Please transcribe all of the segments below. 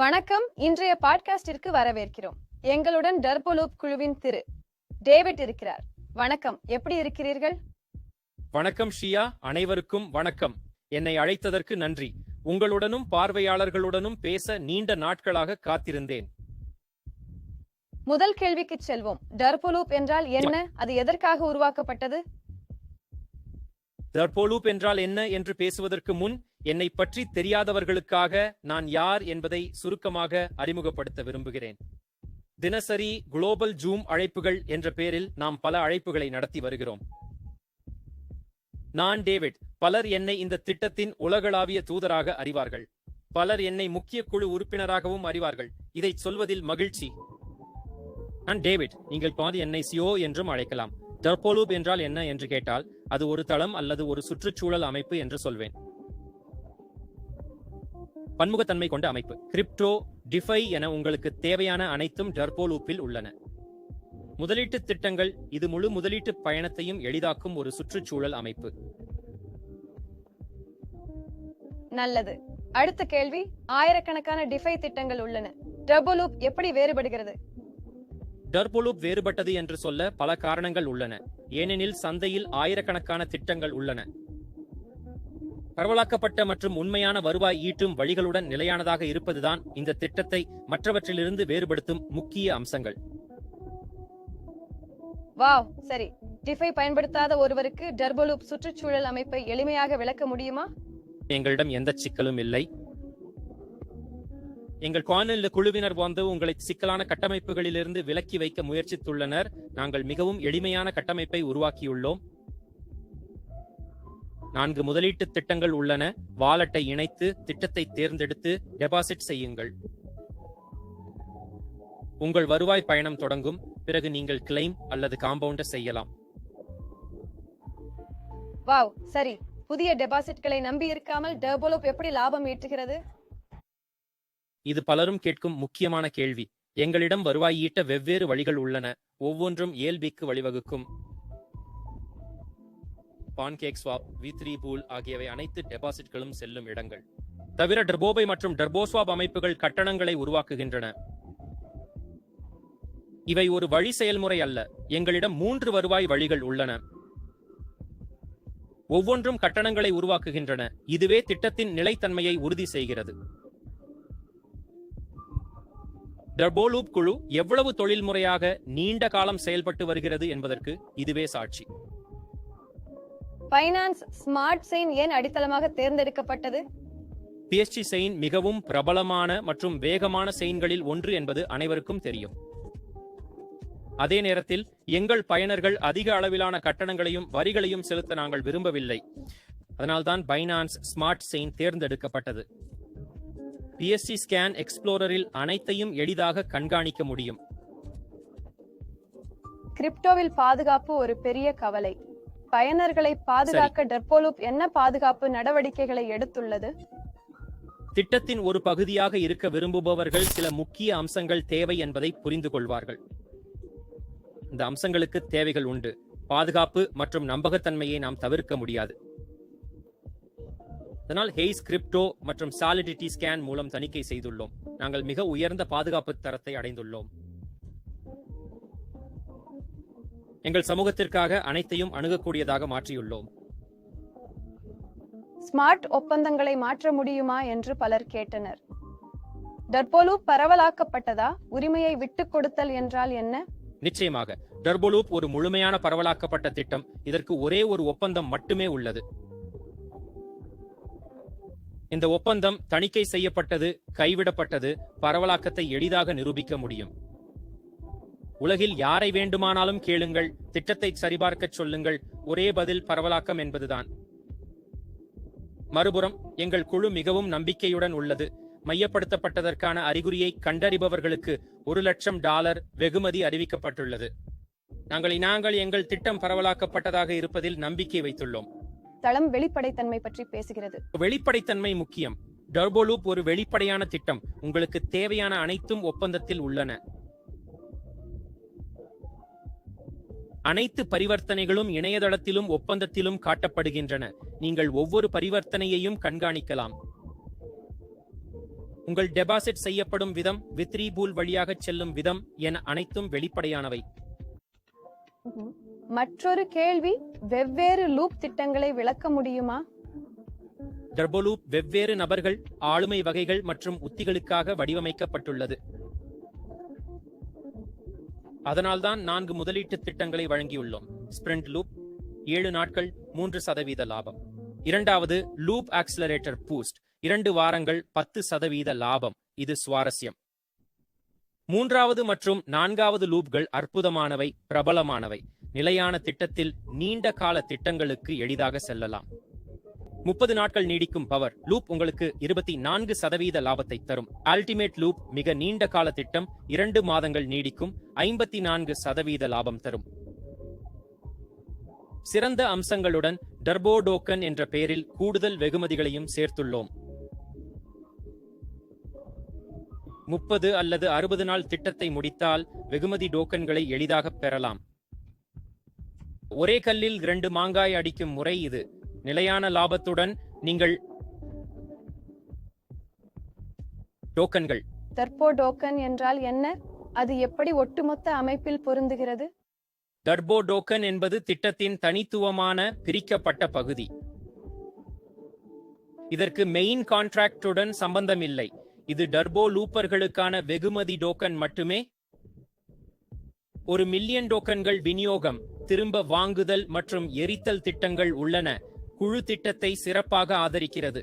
வணக்கம். இன்றைய பாட்காஸ்டிற்கு வரவேற்கிறோம். எங்களுடன் டர்போலூப் குழுவின் திரு டேவிட் இருக்கிறார். வணக்கம், எப்படி இருக்கிறீர்கள்? வணக்கம் ஷியா, அனைவருக்கும் வணக்கம். என்னை அழைத்ததற்கு நன்றி. உங்களுடனும் பார்வையாளர்களுடனும் பேச நீண்ட நாட்களாக காத்திருந்தேன். முதல் கேள்விக்கு செல்வோம். டர்போலூப் என்றால் என்ன? அது எதற்காக உருவாக்கப்பட்டது? டர்போலூப் என்றால் என்ன என்று பேசுவதற்கு முன் என்னை பற்றி தெரியாதவர்களுக்காக நான் யார் என்பதை சுருக்கமாக அறிமுகப்படுத்த விரும்புகிறேன். தினசரி குளோபல் ஜூம் அழைப்புகள் என்ற பெயரில் நாம் பல அழைப்புகளை நடத்தி வருகிறோம். நான் டேவிட். பலர் என்னை இந்த திட்டத்தின் உலகளாவிய தூதராக அறிவார்கள். பலர் என்னை முக்கிய குழு உறுப்பினராகவும் அறிவார்கள். இதை சொல்வதில் மகிழ்ச்சி. நான் டேவிட். நீங்கள் பாதி என்னை சிஓ என்றும் அழைக்கலாம். டர்போலூப் என்றால் என்ன என்று கேட்டால் அது ஒரு தளம் அல்லது ஒரு சுற்றுச்சூழல் அமைப்பு என்று சொல்வேன். பன்முகத்தன்மை கொண்ட அமைப்பு. கிரிப்டோ, டிஃபை என உங்களுக்கு தேவையான அனைத்தும் டர்போலூப்பில் உள்ளன. முதலீட்டு திட்டங்கள். இது முழு முதலீட்டு பயணத்தையும் எளிதாக்கும் ஒரு சுற்றுச்சூழல் அமைப்பு. நல்லது. அடுத்த கேள்வி. ஆயிரக்கணக்கான டிஃபை திட்டங்கள் உள்ளன. டர்போலூப் எப்படி வேறுபடுகிறது? டர்போலூப் வேறுபட்டது என்று சொல்ல பல காரணங்கள் உள்ளன. ஏனெனில் சந்தையில் ஆயிரக்கணக்கான திட்டங்கள் உள்ளன. பரவலாக்கப்பட்ட மற்றும் உண்மையான வருவாய் ஈட்டும் வழிகளுடன் நிலையானதாக இருப்பதுதான் இந்த திட்டத்தை மற்றவற்றிலிருந்து வேறுபடுத்தும் முக்கிய அம்சங்கள். வாவ், சரி. டிஃபை பயன்படுத்தாத ஒருவருக்கு டர்போலூப் சுற்றுச்சூழல் அமைப்பை எளிமையாக விளக்க முடியுமா? எங்களிடம் எந்த சிக்கலும் இல்லை. எங்கள் காணொலி குழுவினர் வந்து உங்களை சிக்கலான கட்டமைப்புகளிலிருந்து விலக்கி வைக்க முயற்சித்துள்ளனர். நாங்கள் மிகவும் எளிமையான கட்டமைப்பை உருவாக்கியுள்ளோம். 4 முதலீட்டு திட்டங்கள் உள்ளன. வாலெட்டை இணைத்து திட்டத்தை தேர்ந்தெடுத்து டெபாசிட் செய்யுங்கள். உங்கள் வருவாய் பயணம் தொடங்கும். பிறகு நீங்கள் கிளைம் அல்லது காம்பவுண்ட் செய்யலாம். வாவ், சரி. புதிய டெபாசிட்களை நம்பி இருக்காமல் டர்போலூப் எப்படி லாபம் ஈட்டுகிறது? இது பலரும் கேட்கும் முக்கியமான கேள்வி. எங்களிடம் வருவாய் ஈட்ட வெவ்வேறு வழிகள் உள்ளன. ஒவ்வொன்றும் ஏல்பிக்கு வழிவகுக்கும். பான்கேக் ஸ்வாப், V3 பூல் ஆகியவை அனைத்து டெபாசிட்களும் செல்லும் இடங்கள். தவிர டர்போபை மற்றும் டர்போஸ்வாப் அமைப்புகள் கட்டணங்களை உருவாக்குகின்றன. இவை ஒரு வழி செயல்முறை அல்ல. எங்களிடம் 3 வருவாய் வழிகள் உள்ளன. ஒவ்வொன்றும் கட்டணங்களை உருவாக்குகின்றன. இதுவே திட்டத்தின் நிலைத்தன்மையை உறுதி செய்கிறது. டர்போலூப் குழு எவ்வளவு தொழில்முறையாக நீண்ட காலம் செயல்பட்டு வருகிறது என்பதற்கு இதுவே சாட்சி. பைனான்ஸ் ஸ்மார்ட் செயின் ஏன் அடித்தளமாக தேர்ந்தெடுக்கப்பட்டது? PSG செயின் மிகவும் பிரபலமான மற்றும் வேகமான செயின்களில் ஒன்று என்பது அனைவருக்கும் தெரியும். அதே நேரத்தில் எங்கள் பயனர்கள் அதிக அளவிலான கட்டணங்களையும் வரிகளையும் செலுத்த நாங்கள் விரும்பவில்லை. அதனால்தான் பைனான்ஸ் ஸ்மார்ட் செயின் தேர்ந்தெடுக்கப்பட்டது. PSG ஸ்கேன் எக்ஸ்ப்ளோரரில் அனைத்தையும் எளிதாக கண்காணிக்க முடியும். கிரிப்டோவில் பாதுகாப்பு ஒரு பெரிய கவலை. பயனர்களை பாதுகாக்க டர்போலூப் என்ன பாதுகாப்பு நடவடிக்கைகளை எடுத்துள்ளது? திட்டத்தின் ஒரு பகுதியாக இருக்க விரும்புபவர்கள் சில முக்கிய அம்சங்கள் தேவை என்பதை புரிந்து கொள்வார்கள். இந்த அம்சங்களுக்கு தேவைகள் உண்டு. பாதுகாப்பு மற்றும் நம்பகத்தன்மையை நாம் தவிர்க்க முடியாது. அதனால் ஹெய்ஸ் கிரிப்டோ மற்றும் சாலிடிட்டி ஸ்கேன் மூலம் தணிக்கை செய்துள்ளோம். நாங்கள் மிக உயர்ந்த பாதுகாப்பு தரத்தை அடைந்துள்ளோம். எங்கள் சமூகத்திற்காக அனைத்தையும் அணுகக்கூடியதாக மாற்றியுள்ளோம். ஸ்மார்ட் ஒப்பந்தங்களை மாற்ற முடியுமா என்று பலர் கேட்டனர். டர்போலூப் பரவலாக்கப்பட்டதா? உரிமையை விட்டுக் கொடுத்தல் என்றால் என்ன? நிச்சயமாக. டர்போலூப் ஒரு முழுமையான பரவலாக்கப்பட்ட திட்டம். இதற்கு ஒரே ஒரு ஒப்பந்தம் மட்டுமே உள்ளது. இந்த ஒப்பந்தம் தணிக்கை செய்யப்பட்டது, கைவிடப்பட்டது. பரவலாக்கத்தை எளிதாக நிரூபிக்க முடியும். உலகில் யாரை வேண்டுமானாலும் கேளுங்கள், திட்டத்தை சரிபார்க்க சொல்லுங்கள். ஒரே பதில் பரவலாக்கம் என்பதுதான். மறுபுறம் எங்கள் குழு மிகவும் நம்பிக்கையுடன் உள்ளது. மையப்படுத்தப்பட்டதற்கான அறிகுறியை கண்டறிபவர்களுக்கு $1,00,000 வெகுமதி அறிவிக்கப்பட்டுள்ளது. நாங்கள் எங்கள் திட்டம் பரவலாக்கப்பட்டதாக இருப்பதில் நம்பிக்கை வைத்துள்ளோம். தளம் வெளிப்படைத்தன்மை பற்றி பேசுகிறது. வெளிப்படைத்தன்மை முக்கியம். டர்போலூப் ஒரு வெளிப்படையான திட்டம். உங்களுக்கு தேவையான அனைத்தும் ஒப்பந்தத்தில் உள்ளன. அனைத்து பரிவர்த்தனைகளும் இணையதளத்திலும் ஒப்பந்தத்திலும் காட்டப்படுகின்றன. நீங்கள் ஒவ்வொரு பரிவர்த்தனையையும் கண்காணிக்கலாம். உங்கள் டெபாசிட் செய்யப்படும் விதம், வித்ரி பூல் வழியாக செல்லும் விதம் என அனைத்தும் வெளிப்படையானவை. மற்றொரு கேள்வி, வெவ்வேறு லூப் திட்டங்களை விளக்க முடியுமா? டர்போ லூப் வெவ்வேறு நபர்கள், ஆளுமை வகைகள் மற்றும் உத்திகளுக்காக வடிவமைக்கப்பட்டுள்ளது. அதனால்தான் 4 முதலீட்டு திட்டங்களை வழங்கியுள்ளோம். ஸ்பிரிண்ட் லூப் 7 நாட்கள் 3% லாபம். இரண்டாவது லூப் ஆக்சிலரேட்டர் பூஸ்ட் 2 வாரங்கள் 10% லாபம். இது சுவாரஸ்யம். மூன்றாவது மற்றும் 4வது லூப்கள் அற்புதமானவை, பிரபலமானவை. நிலையான திட்டத்தில் நீண்ட கால திட்டங்களுக்கு எளிதாக செல்லலாம். 30 நாட்கள் நீடிக்கும் பவர் லூப் உங்களுக்கு 24% லாபத்தை தரும். அல்டிமேட் லூப் மிக நீண்ட கால திட்டம், 2 மாதங்கள் நீடிக்கும், 54% லாபம் தரும். சிறந்த அம்சங்களுடன் டர்போ டோக்கன் என்ற பெயரில் கூடுதல் வெகுமதிகளையும் சேர்த்துள்ளோம். 30 அல்லது 60 நாள் திட்டத்தை முடித்தால் வெகுமதி டோக்கன்களை எளிதாக பெறலாம். ஒரே கல்லில் 2 மாங்காய் அடிக்கும் முறை இது. நிலையான லாபத்துடன் நீங்கள் டோக்கன்கள். டர்போ டோக்கன் என்றால் என்ன? அது எப்படி ஒட்டுமொத்த அமைப்பில் பொருந்துகிறது? டர்போ டோக்கன் என்பது திட்டத்தின் தனித்துவமான பிரிக்கப்பட்ட பகுதி. இதற்கு மெயின் கான்ட்ராக்டுடன் சம்பந்தமில்லை. இது டர்போ லூப்பர்களுக்கான வெகுமதி டோக்கன் மட்டுமே. 1 மில்லியன் டோக்கன்கள் விநியோகம், திரும்ப வாங்குதல் மற்றும் எரித்தல் திட்டங்கள் உள்ளன. குழு திட்டத்தை சிறப்பாக ஆதரிக்கிறது.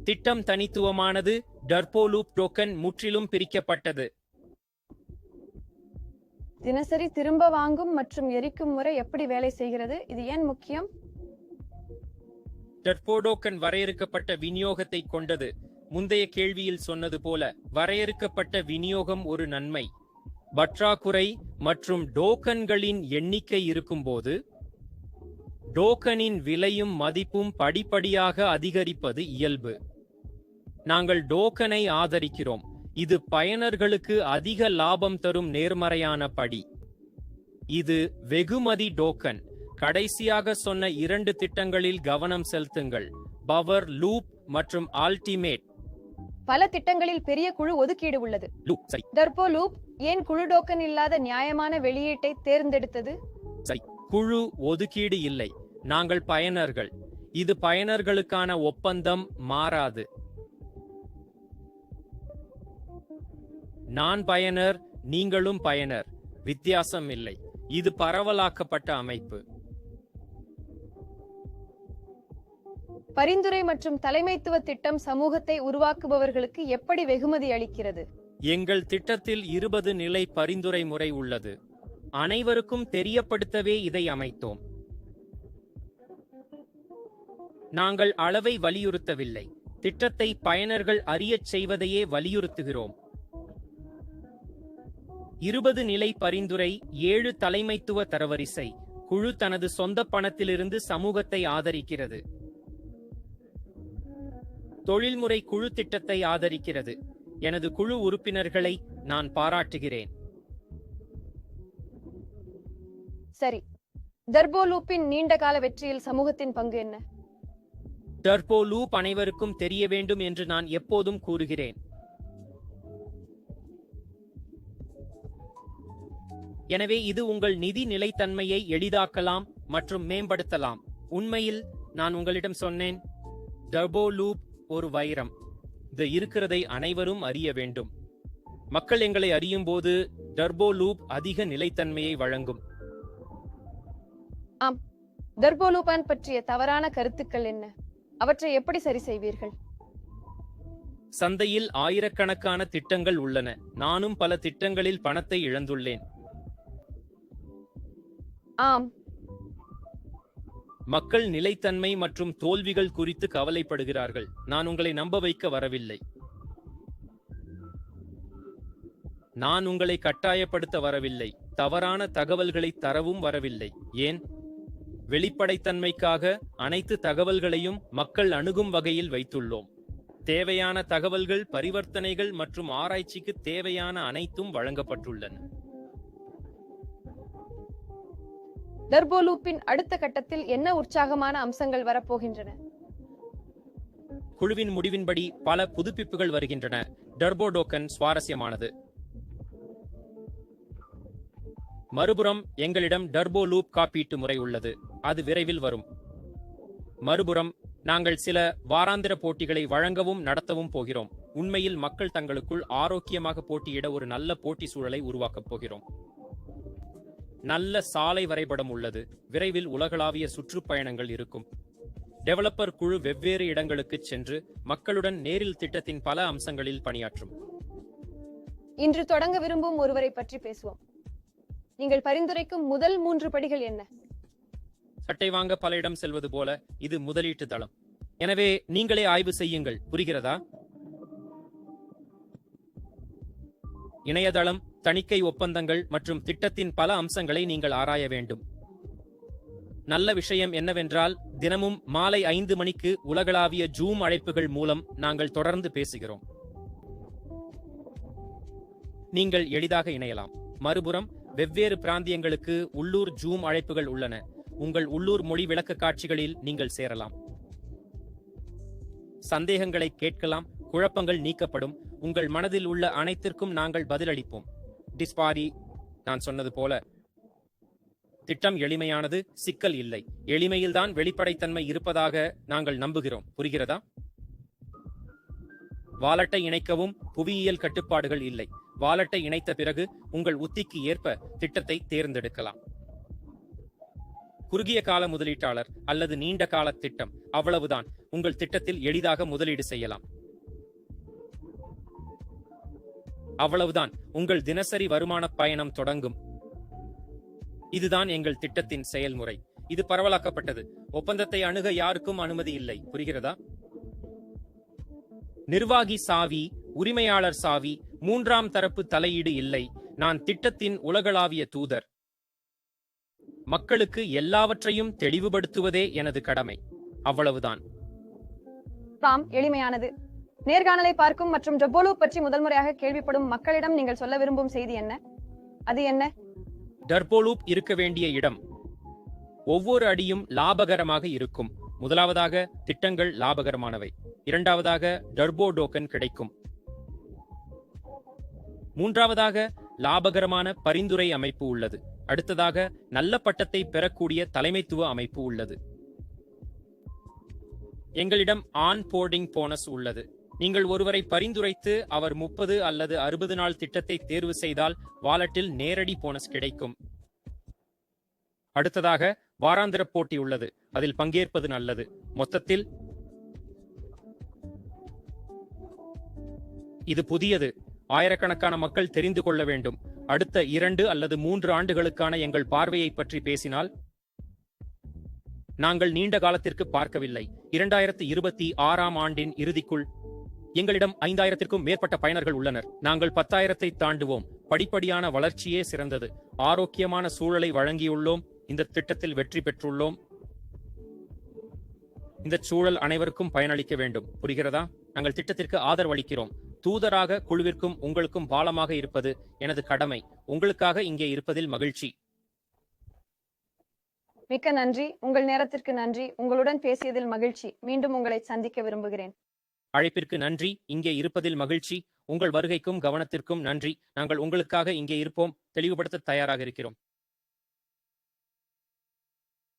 திட்டம் தனித்துவமானது. டர்போ லூப் டோக்கன் முற்றிலும் பிரிக்கப்பட்டது. தினசரி திரும்ப வாங்கும் மற்றும் எரிக்கும் முறை எப்படி வேலை செய்கிறது? இது ஏன் முக்கியம்? டர்போ டோக்கன் வரையறுக்கப்பட்ட விநியோகத்தை கொண்டது. முந்தைய கேள்வியில் சொன்னது போல, வரையறுக்கப்பட்ட விநியோகம் ஒரு நன்மை. பற்றாக்குறை மற்றும் டோக்கன்களின் எண்ணிக்கை இருக்கும்போது டோக்கனின் விலையும் மதிப்பும் படிப்படியாக அதிகரிப்பது இயல்பு. நாங்கள் டோக்கனை ஆதரிக்கிறோம். இது பயனர்களுக்கு அதிக லாபம் தரும் நேர்மறையான படி. இது வெகுமதி டோக்கன். கடைசியாக சொன்ன 2 திட்டங்களில் கவனம் செலுத்துங்கள். பவர் லூப் மற்றும் அல்டிமேட். பல திட்டங்களில் பெரிய குழு ஒதுக்கீடு உள்ளது. லூப் சரி. டர்போ லூப் ஏன் குழு டோக்கன் இல்லாத நியாயமான வெளியீட்டை தேர்ந்தெடுத்தது? சரி, குழு ஒதுக்கீடு இல்லை. நாங்கள் பயனர்கள். இது பயனர்களுக்கான ஒப்பந்தம், மாறாது. நான் பயனர், நீங்களும் பயனர். வித்தியாசம் இல்லை. இது பரவலாக்கப்பட்ட அமைப்பு. பரிந்துரை மற்றும் தலைமைத்துவ திட்டம் சமூகத்தை உருவாக்குபவர்களுக்கு எப்படி வெகுமதி அளிக்கிறது? எங்கள் திட்டத்தில் 20 நிலை பரிந்துரை முறை உள்ளது. அனைவருக்கும் தெரியப்படுத்தவே இதை அமைத்தோம். நாங்கள் அளவை வலியுறுத்தவில்லை. திட்டத்தை பயனர்கள் அறியச் செய்வதையே வலியுறுத்துகிறோம். 20 நிலை பரிந்துரை, 7 தலைமைத்துவ தரவரிசை. குழு தனது சொந்த பணத்திலிருந்து சமூகத்தை ஆதரிக்கிறது. தொழில்முறை குழு திட்டத்தை ஆதரிக்கிறது. எனது குழு உறுப்பினர்களை நான் பாராட்டுகிறேன். சரி, டர்போ லூப்பின் நீண்ட கால வெற்றியில் சமூகத்தின் பங்கு என்ன? டர்போ லூப் அனைவருக்கும் தெரிய வேண்டும் என்று நான் எப்போதும் கூறுகிறேன். எனவே இது உங்கள் நிதி நிலைத்தன்மையை எளிதாக்கலாம் மற்றும் மேம்படுத்தலாம். உண்மையில் நான் உங்களிடம் சொன்னேன், டர்போ லூப் ஒரு வைரம். இது இருக்கிறதை அனைவரும் அறிய வேண்டும். மக்கள் எங்களை அறியும் போது டர்போ லூப் அதிக நிலைத்தன்மையை வழங்கும். ஆம், டர்போ லூப் பற்றிய தவறான கருத்துக்கள் என்ன? அவற்றை எப்படி சரி செய்வீர்கள்? சந்தையில் ஆயிரக்கணக்கான திட்டங்கள் உள்ளன. நானும் பல திட்டங்களில் பணத்தை இழந்துள்ளேன். ஆம், மக்கள் நிலைத்தன்மை மற்றும் தோல்விகள் குறித்து கவலைப்படுகிறார்கள். நான் உங்களை நம்ப வைக்க வரவில்லை. நான் உங்களை கட்டாயப்படுத்த வரவில்லை. தவறான தகவல்களை தரவும் வரவில்லை. ஏன்? வெளிப்படைத்தன்மைக்காக அனைத்து தகவல்களையும் மக்கள் அணுகும் வகையில் வைத்துள்ளோம். தேவையான தகவல்கள், பரிவர்த்தனைகள் மற்றும் ஆராய்ச்சிக்கு தேவையான அனைத்தும் வழங்கப்பட்டுள்ளன. டர்போ லூப்பின் அடுத்த கட்டத்தில் என்ன உற்சாகமான அம்சங்கள் வரப்போகின்றன? குழுவின் முடிவின்படி பல புதுப்பிப்புகள் வருகின்றன. டர்போ டோக்கன் சுவாரஸ்யமானது. மறுபுறம் எங்களிடம் டர்போ லூப் காப்பீட்டு முறை உள்ளது. அது விரைவில் வரும். மறுபுறம் நாங்கள் சில வாராந்திர போட்டிகளை வழங்கவும் நடத்தவும் போகிறோம். உண்மையில் மக்கள் தங்களுக்குள் ஆரோக்கியமாக போட்டியிட ஒரு நல்ல போட்டி சூழலை உருவாக்கப் போகிறோம். நல்ல சாலை வரைபடம் உள்ளது. விரைவில் உலகளாவிய சுற்றுப்பயணங்கள் இருக்கும். டெவலப்பர் குழு வெவ்வேறு இடங்களுக்கு சென்று மக்களுடன் நேரில் திட்டத்தின் பல அம்சங்களில் பணியாற்றும். இன்று தொடங்க விரும்பும் ஒருவரை பற்றி பேசுவோம். நீங்கள் பரிந்துரைக்கும் முதல் 3 படிகள் என்ன? சட்டை வாங்க பல இடம் செல்வது போல இது முதலீட்டு தளம். எனவே நீங்களே ஆய்வு செய்யுங்கள். புரிகிறதா? இணையதளம், தணிக்கை ஒப்பந்தங்கள் மற்றும் திட்டத்தின் பல அம்சங்களை நீங்கள் ஆராய வேண்டும். நல்ல விஷயம் என்னவென்றால், தினமும் மாலை 5 மணிக்கு உலகளாவிய ஜூம் அழைப்புகள் மூலம் நாங்கள் தொடர்ந்து பேசுகிறோம். நீங்கள் எளிதாக இணையலாம். மறுபுறம் வெவ்வேறு பிராந்தியங்களுக்கு உள்ளூர் ஜூம் அழைப்புகள் உள்ளன. உங்கள் உள்ளூர் மொழி விளக்க காட்சிகளில் நீங்கள் சேரலாம். சந்தேகங்களை கேட்கலாம். குழப்பங்கள் நீக்கப்படும். உங்கள் மனதில் உள்ள அனைத்திற்கும் நாங்கள் பதிலளிப்போம். டிஸ்பாரி, நான் சொன்னது போல திட்டம் எளிமையானது, சிக்கல் இல்லை. எளிமையில்தான் வெளிப்படைத்தன்மை இருப்பதாக நாங்கள் நம்புகிறோம். புரிகிறதா? வாலெட்டை இணைக்கவும் புவியியல் கட்டுப்பாடுகள் இல்லை. வாலெட்டை இணைத்த பிறகு உங்கள் உத்திக்கு ஏற்ப திட்டத்தை தேர்ந்தெடுக்கலாம். குறுகிய கால முதலீட்டாளர் அல்லது நீண்ட கால திட்டம், அவ்வளவுதான். உங்கள் திட்டத்தில் எளிதாக முதலீடு செய்யலாம். அவ்வளவுதான். உங்கள் தினசரி வருமான பயணம் தொடங்கும். இதுதான் எங்கள் திட்டத்தின் செயல்முறை. இது பரவலாக்கப்பட்டது. ஒப்பந்தத்தை அணுக யாருக்கும் அனுமதி இல்லை. புரிகிறதா? நிர்வாகி சாவி, உரிமையாளர் சாவி, 3ஆம் தரப்பு தலையீடு இல்லை. நான் திட்டத்தின் உலகளாவிய தூதர். மக்களுக்கு எல்லாவற்றையும் தெளிவுபடுத்துவதே எனது கடமை. அவ்வளவுதான். எளிமையானது. நேர்காணலை பார்க்கும் மற்றும் டர்போ பற்றி முதல் முறையாக கேள்விப்படும் மக்களிடம் நீங்கள் சொல்ல விரும்பும் செய்தி என்ன? அது என்ன? டர்போ லூப் இருக்க வேண்டிய இடம். ஒவ்வொரு அடியும் லாபகரமாக இருக்கும். முதலாவதாக, திட்டங்கள் லாபகரமானவை. இரண்டாவதாக, டர்போ டோக்கன் கிடைக்கும். மூன்றாவதாக, லாபகரமான பரிந்துரை அமைப்பு உள்ளது. அடுத்ததாக, நல்ல பட்டத்தை பெறக்கூடிய தலைமைத்துவ அமைப்பு உள்ளது. எங்களிடம் ஆன் போர்டிங் போனஸ் உள்ளது. நீங்கள் ஒருவரை பரிந்துரைத்து அவர் 30 அல்லது 60 நாள் திட்டத்தை தேர்வு செய்தால் வாலெட்டில் நேரடி போனஸ் கிடைக்கும். அடுத்ததாக, வாராந்திர போட்டி உள்ளது. அதில் பங்கேற்பது நல்லது. மொத்தத்தில் இது புதியது. ஆயிரக்கணக்கான மக்கள் தெரிந்து கொள்ள வேண்டும். அடுத்த 2 அல்லது 3 ஆண்டுகளுக்கான எங்கள் பார்வையை பற்றி பேசினால், நாங்கள் நீண்ட காலத்திற்கு பார்க்கவில்லை. 2026ஆம் ஆண்டின் இறுதிக்குள் எங்களிடம் 5000க்கும் மேற்பட்ட பயனர்கள் உள்ளனர். நாங்கள் 10,000ஐ தாண்டுவோம். படிப்படியான வளர்ச்சியே சிறந்தது. ஆரோக்கியமான சூழலை வழங்கியுள்ளோம். இந்த திட்டத்தில் வெற்றி பெற்றுள்ளோம். இந்த சூழல் அனைவருக்கும் பயனளிக்க வேண்டும். புரிகிறதா? நாங்கள் திட்டத்திற்கு ஆதரவளிக்கிறோம். தூதராக குழுவிற்கும் உங்களுக்கும் பாலமாக இருப்பது எனது கடமை. உங்களுக்காக இங்கே இருப்பதில் மகிழ்ச்சி. மிக்க நன்றி. உங்கள் நேரத்திற்கு நன்றி. உங்களுடன் பேசியதில் மகிழ்ச்சி. மீண்டும் உங்களை சந்திக்க விரும்புகிறேன். அழைப்பிற்கு நன்றி. இங்கே இருப்பதில் மகிழ்ச்சி. உங்கள் வருகைக்கும் கவனத்திற்கும் நன்றி. நாங்கள் உங்களுக்காக இங்கே இருப்போம். தெளிவுபடுத்த தயாராக இருக்கிறோம்.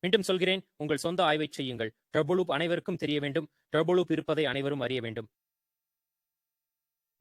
மீண்டும் சொல்கிறேன், உங்கள் சொந்த ஆய்வை செய்யுங்கள். டர்போ லூப் அனைவருக்கும் தெரிய வேண்டும். டர்போ லூப் இருப்பதை அனைவரும் அறிய வேண்டும்.